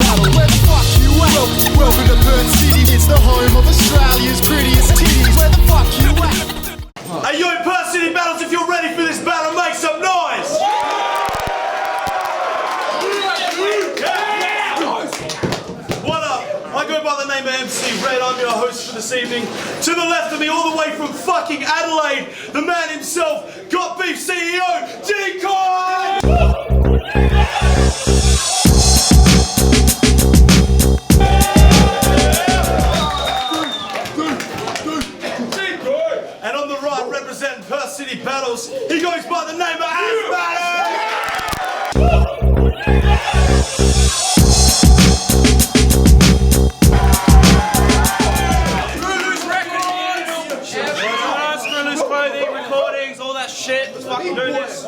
battle. Where the fuck you at? Welcome to Perth City, it's the home of Australia's prettiest titties. Where the fuck you at? Hey yo, Perth City Battles, if you're ready for this battle, make some noise! What up? I go by the name of MC Red, I'm your host for this evening. To the left of me, all the way from fucking Adelaide, the man himself, got Beef CEO Decoy! And on the right, representing Perth City Battles, he goes by the name of Asmatic! Recordings, all that shit. Let's fucking do this.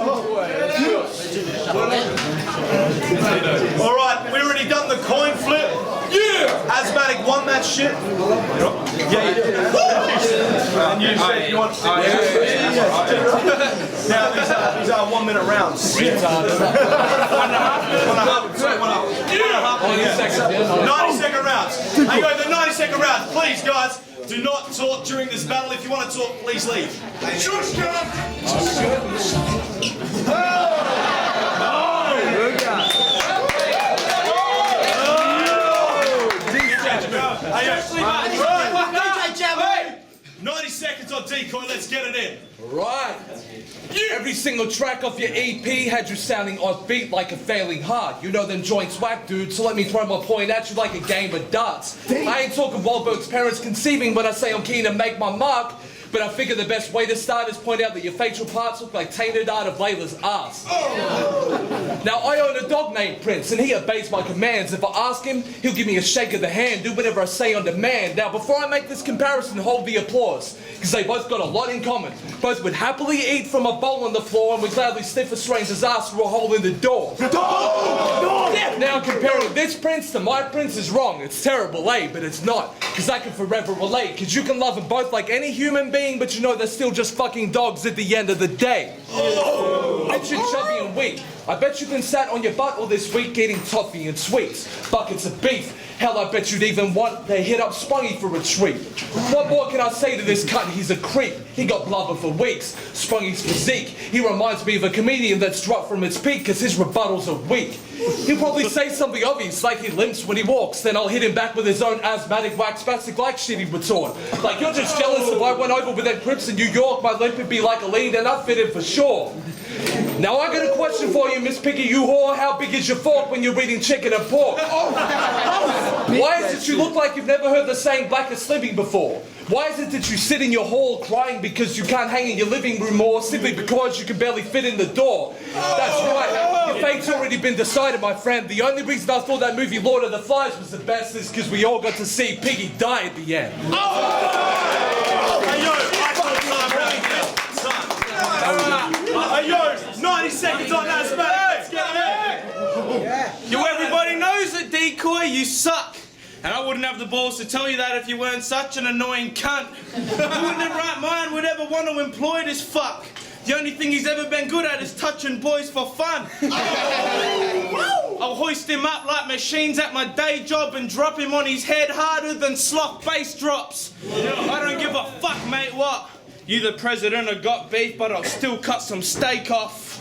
Alright, we already done the coin flip. Yeah! Asmatic won that shit. Yeah, you did. And you said you want to. Now, these are 1 minute rounds. 1.5. 90-second rounds. Hey, go, the 90-second rounds. Please, guys. Do not talk during this battle. If you want to talk, please leave. Shush, Hey, 90 seconds on Decoy, let's get it in. Right. Every single track off your EP had you sounding offbeat like a failing heart. You know them joints whack, dude, so let me throw my point at you like a game of darts. I ain't talking Wahlberg's parents conceiving when I say I'm keen to make my mark, but I figure the best way to start is point out that your facial parts look like tainted art of Layla's ass. Now, I own a dog named Prince, and he obeys my commands. If I ask him, he'll give me a shake of the hand, do whatever I say on demand. Now, before I make this comparison, hold the applause, because they both got a lot in common. Both would happily eat from a bowl on the floor and would gladly sniff a stranger's ass through a hole in the door. Now, comparing this Prince to my Prince is wrong. It's terrible, eh? But it's not, because I can forever relate, because you can love them both like any human being, but you know they're still just fucking dogs at the end of the day. Rich and chubby and weak. I bet you've been sat on your butt all this week eating toffee and sweets, buckets of beef. Hell, I bet you'd even want to hit up Spungy for a treat. What more can I say to this cunt? He's a creep. He got blubber for weeks. Spungy's physique. He reminds me of a comedian that's dropped from its peak because his rebuttals are weak. He'll probably say something obvious, like he limps when he walks. Then I'll hit him back with his own asthmatic wax spastic like shit he retort. Like, you're just jealous if I went over with them Crips in New York, my limp would be like a lead and I'd fit in for sure. Now I got a question for you, Miss Piggy, you whore. How big is your fork when you're eating chicken and pork? Why is it you look like you've never heard the saying black is sleeping before? Why is it that you sit in your hall crying because you can't hang in your living room more, simply because you can barely fit in the door? That's right, your fate's already been decided, my friend. The only reason I thought that movie Lord of the Flies was the best is because we all got to see Piggy die at the end. Hey yo, 90 seconds on Asmatic, let's get it in! Yo, everybody knows that Decoy, you suck. And I wouldn't have the balls to tell you that if you weren't such an annoying cunt. Who in their right mind would ever want to employ this fuck? The only thing he's ever been good at is touching boys for fun. I'll hoist him up like machines at my day job and drop him on his head harder than sloth bass drops. I don't give a fuck, mate, what? You the president have got beef, but I'll still cut some steak off.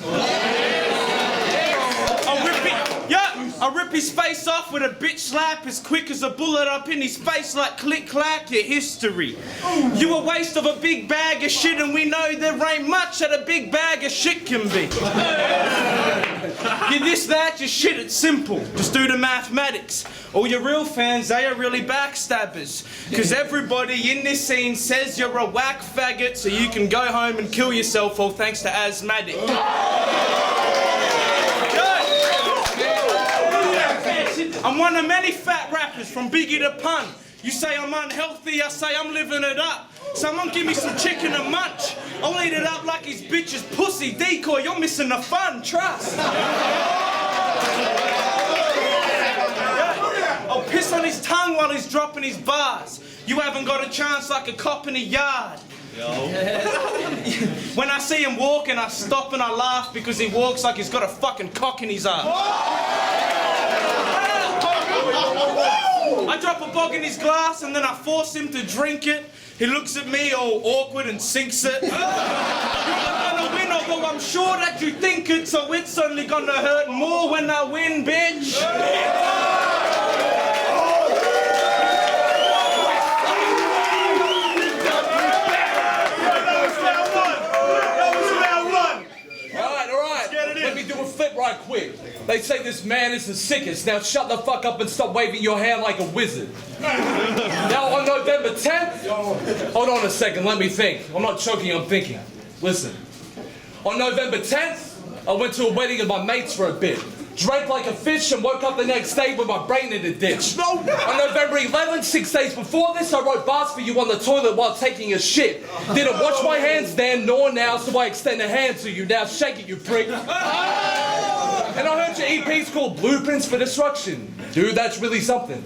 I'll rip his face off with a bitch slap as quick as a bullet up in his face like click-clack, your history. You a waste of a big bag of shit and we know there ain't much that a big bag of shit can be. You this, that, your shit, it's simple. Just do the mathematics. All your real fans, they are really backstabbers. Cause everybody in this scene says you're a whack faggot so you can go home and kill yourself all thanks to Asmatic. I'm one of many fat rappers from Biggie to Pun. You say I'm unhealthy, I say I'm living it up. Someone give me some chicken and munch. I'll eat it up like his bitch's pussy. Decoy, you're missing the fun, trust. I'll piss on his tongue while he's dropping his bars. You haven't got a chance like a cop in a yard. When I see him walking, I stop and I laugh because he walks like he's got a fucking cock in his arm. drop a bog in his glass and then I force him to drink it. He looks at me all awkward and sinks it. You're gonna win, although I'm sure that you think it, so it's only gonna hurt more when I win, bitch. Let me do a flip right quick. They say this man is the sickest. Now shut the fuck up and stop waving your hand like a wizard. Now on November 10th, hold on a second, let me think. I'm not choking, I'm thinking. Listen. On November 10th, I went to a wedding of my mates for a bit. Drank like a fish and woke up the next day with my brain in a ditch. On November 11th, 6 days before this, I wrote bars for you on the toilet while taking a shit. Didn't wash my hands then, nor now, so I extend a hand to you. Now shake it, you prick. And I heard your EP's called Blueprints for Destruction. Dude, that's really something.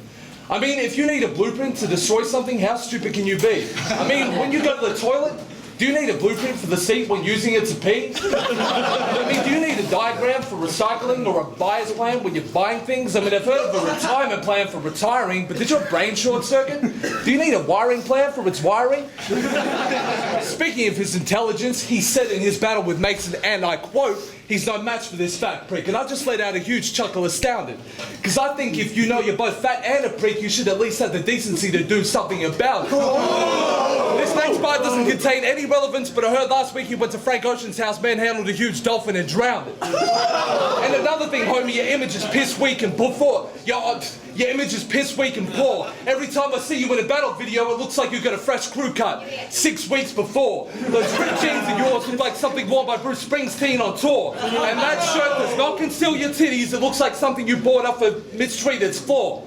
I mean, if you need a blueprint to destroy something, how stupid can you be? I mean, when you go to the toilet, do you need a blueprint for the seat when using it to pee? I mean, do you need a diagram for recycling or a buyer's plan when you're buying things? I mean, I've heard of a retirement plan for retiring, but did your brain short circuit? Do you need a wiring plan for its wiring? Speaking of his intelligence, he said in his battle with Mason, and I quote, "He's no match for this fat prick." And I just let out a huge chuckle astounded. Because I think if you know you're both fat and a prick, you should at least have the decency to do something about it. This next bar doesn't contain any relevance, but I heard last week he went to Frank Ocean's house, manhandled a huge dolphin and drowned it. And another thing, homie, your image is piss weak and poor. Your image is piss weak and poor. Every time I see you in a battle video, it looks like you got a fresh crew cut 6 weeks before. Those ripped jeans of yours look like something worn by Bruce Springsteen on tour. And that shirt does not conceal your titties. It looks like something you bought off a mistreated floor.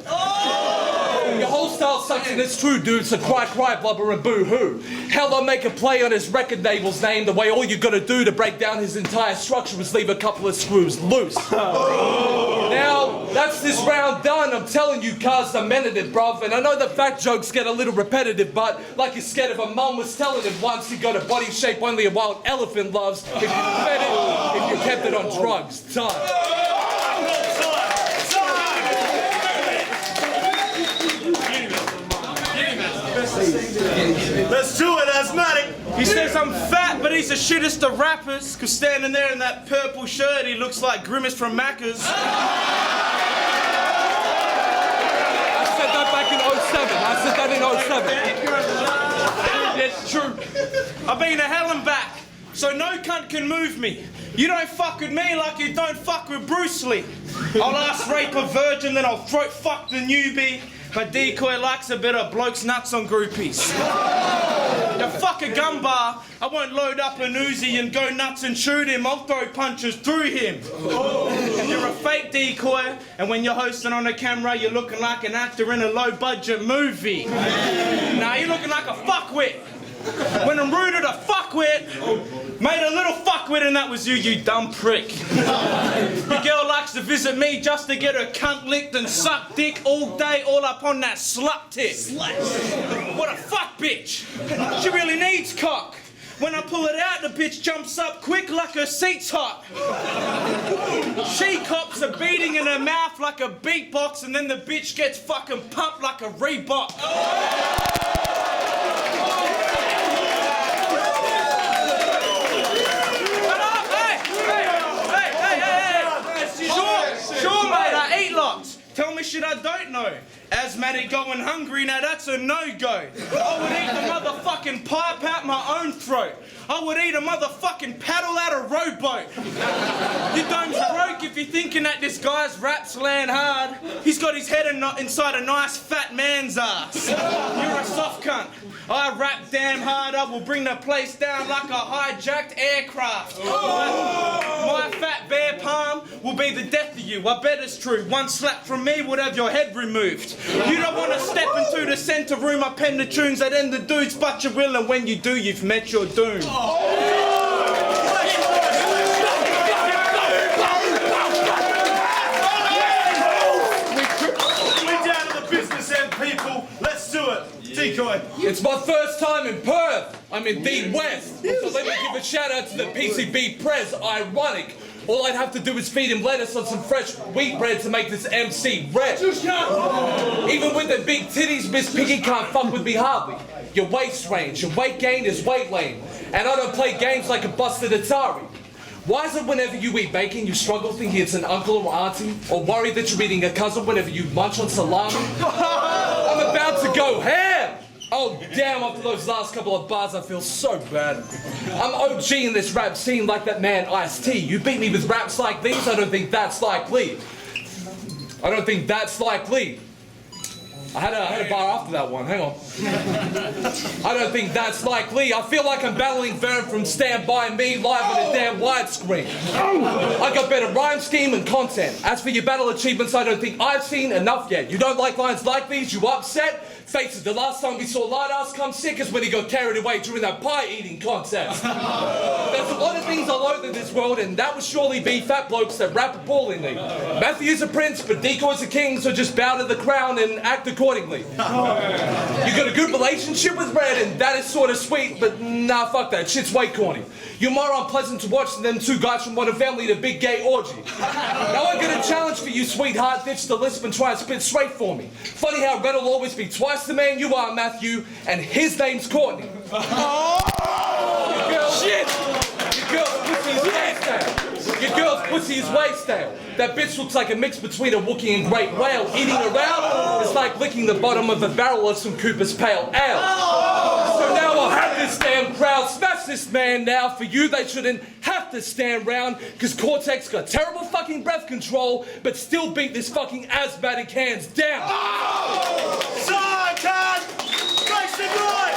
Your whole style sucks and it's true, dude, so cry, blubber and boo-hoo. Hell, I'll make a play on his record label's name the way all you gotta do to break down his entire structure is leave a couple of screws loose. Now, that's this round done, I'm telling you, cuz I meant it, bruv. And I know the fat jokes get a little repetitive, but like you're scared of a mum was telling him once, you got a body shape only a wild elephant loves if you fed it, if you kept it on drugs. Time. Let's do it, Asmatic. He says I'm fat, but he's the shittest of rappers. Cause standing there in that purple shirt, he looks like Grimace from Macca's. I said that back in 07. I said that in 07. That's true. I've been to hell and back, so no cunt can move me. You don't fuck with me like you don't fuck with Bruce Lee. I'll ass rape a virgin, then I'll throat fuck the newbie. But Decoy likes a bit of blokes nuts on groupies. Now fuck a gun bar, I won't load up an Uzi and go nuts and shoot him, I'll throw punches through him. You're a fake decoy, and when you're hosting on a camera, you're looking like an actor in a low-budget movie. Nah, you're looking like a fuckwit. When I'm rooted a fuckwit, made a little fuckwit and that was you, you dumb prick. Your girl likes to visit me just to get her cunt licked and suck dick all day, all up on that slut tip. What a fuck bitch. She really needs cock. When I pull it out, the bitch jumps up quick like her seat's hot. She cops a beating in her mouth like a beatbox, and then the bitch gets fucking pumped like a Reebok. Sure, mate, I eat lots. Tell me shit I don't know. Asmatic going hungry, now that's a no-go. I would eat the motherfucking pipe out my own throat. I would eat a motherfucking paddle out a rowboat. Your dome's broke if you're thinking that this guy's raps land hard. He's got his head inside a nice fat man's ass. You're a soft cunt. I rap damn hard, I will bring the place down like a hijacked aircraft. My fat bare palm will be the death of you, I bet it's true. One slap from me would have your head removed. You don't want to step into the centre room, I pen the tunes that end the dudes, but you will, and when you do, you've met your doom. We're down to the business end, people. Let's do it. Decoy. It's my first time in Perth. I'm in the West. So let me give a shout out to the PCB Prez. Ironic. All I'd have to do is feed him lettuce on some fresh wheat bread to make this MC red. Even Even with the big titties, Miss Piggy can't fuck with me hardly. Your waist range, your weight gain is weight lane. And I don't play games like a busted Atari. Why is it whenever you eat bacon, you struggle thinking it's an uncle or auntie? Or worry that you're eating a cousin whenever you munch on salami? I'm about to go ham! Oh damn, after those last couple of bars I feel so bad. I'm OG in this rap scene like that man Ice-T. You beat me with raps like these, I don't think that's likely. I don't think that's likely. I had a bar after that one, hang on. I don't think that's likely. I feel like I'm battling Vern from Stand By Me live on a damn widescreen. I got better rhyme scheme and content. As for your battle achievements, I don't think I've seen enough yet. You don't like lines like these, you upset? Face it, the last time we saw Light Ass come sick is when he got carried away during that pie eating contest. There's a lot of things I loathe in this world, and that would surely be fat blokes that rap appallingly. Matthew's a prince, but Decoy's a king, so just bow to the crown and act accordingly. You got a good relationship with Red, and that is sort of sweet, but nah, fuck that, shit's way corny. You're more unpleasant to watch than them two guys from Modern Family to Big Gay Orgy. Now I got a challenge for you, sweetheart. Ditch the lisp and try and spit straight for me. Funny how Red will always be twice the man you are, Matthew, and his name's Courtney. Your girl's pussy is way stale. Your girl's pussy is way stale. That bitch looks like a mix between a Wookiee and Great Whale. Eating around is like licking the bottom of a barrel of some Cooper's Pale Ale. So now I'll have this damn crowd smash this man now. For you, they shouldn't have to stand round, cause Cortex got terrible fucking breath control, but still beat this fucking Asmatic hands down. Sarkhan! Race and ride!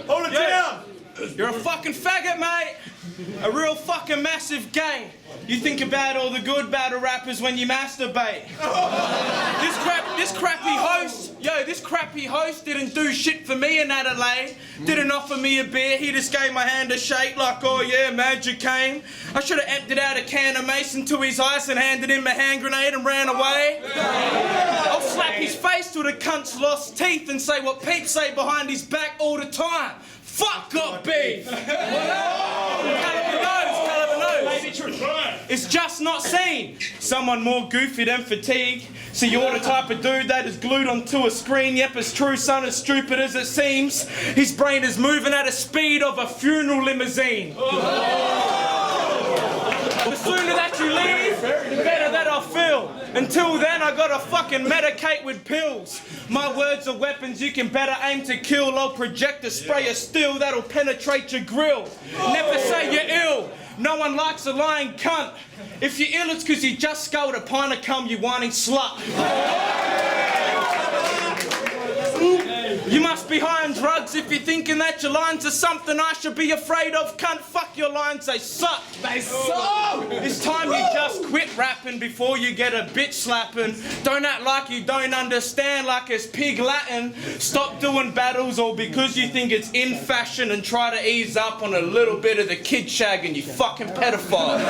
Hold it down! You're a fucking faggot, mate. A real fucking massive gay. You think about all the good battle rappers when you masturbate. This crappy host didn't do shit for me in Adelaide. Didn't offer me a beer, he just gave my hand a shake like, oh yeah, Magic came. I should have emptied out a can of Mason to his ice and handed him a hand grenade and ran away. I'll slap his face till the cunt's lost teeth and say what Pete say behind his back all the time. Fuck got beef! Caliber knows. It's just not seen. Someone more goofy than fatigue. So you're the type of dude that is glued onto a screen. Yep, it's true, son, as stupid as it seems. His brain is moving at the speed of a funeral limousine. The sooner that you leave, the better that I'll feel. Until then, I gotta fucking medicate with pills. My words are weapons you can better aim to kill. I'll project a spray of steel that'll penetrate your grill. Never say you're ill. No one likes a lying cunt. If you're ill, it's cause you just sculled a pint of cum, you whining slut. You must be high on drugs if you're thinking that your lines are something I should be afraid of. Cunt, fuck your lines, they suck. They suck! It's time you just quit rapping before you get a bitch slapping. Don't act like you don't understand like it's pig Latin. Stop doing battles all because you think it's in fashion and try to ease up on a little bit of the kid shagging, you fucking pedophile.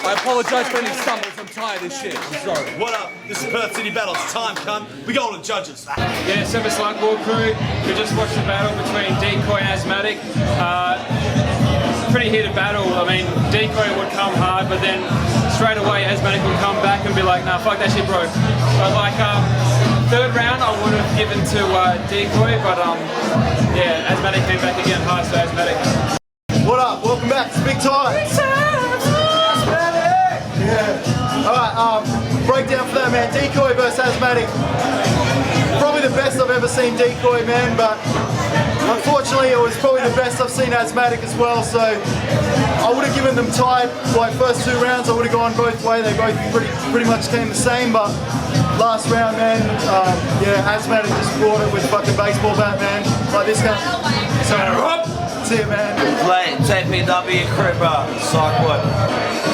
I apologise for any stumbles, I'm tired of shit. I'm sorry. What up? This is Perth City Battles. Time, cunt. We go on to judges. Yeah, Seven Slug War Crew. We just watched the battle between Decoy and Asmatic. Pretty heated battle. I mean, Decoy would come hard, but then straight away Asmatic would come back and be like, nah, fuck that shit, bro. But like, third round I would have given to Decoy, but yeah, Asmatic came back again hard, so Asmatic. What up? Welcome back to Big Time. Yeah. Alright, breakdown for that, man. Decoy versus Asmatic. Probably the best I've ever seen Decoy, man, but unfortunately it was probably the best I've seen Asmatic as well, so I would have given them tied, like first two rounds I would have gone both ways. They both pretty much came the same, but last round, man, yeah, Asmatic just brought it with fucking baseball bat, man. Like this guy. So, that's it, man. Play TPW Cripper, psych what?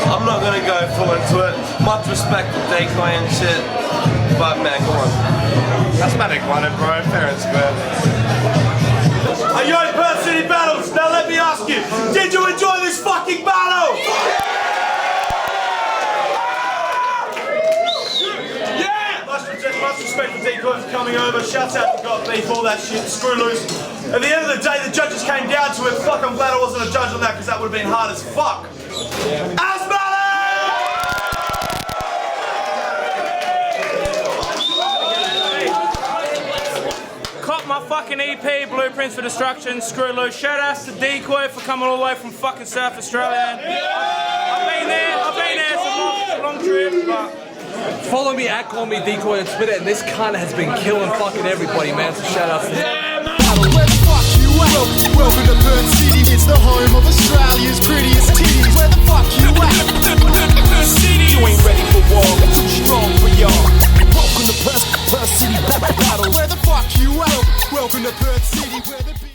I'm not gonna go full into it. Much respect to Decoy and shit, but man, come on. Asmatic won it, bro, fair and square. Are you in Perth City Battles? Now let me ask you, did you enjoy this fucking battle? Yeah! Ladies and gentlemen, to Decoy for coming over. Shouts out to Got Beef, all that shit. Screw loose. At the end of the day, the judges came down to it. Fuck, I'm glad I wasn't a judge on that because that would have been hard as fuck. Asmatic! Cop my fucking EP, Blueprints for Destruction, Screw Loose. Shout outs to Decoy for coming all the way from fucking South Australia. I've been there, it's a long trip, but... Follow me at Call Me Decoy on Twitter, and this cunt has been killing fucking everybody, man. So shout out to him. Welcome to Perth.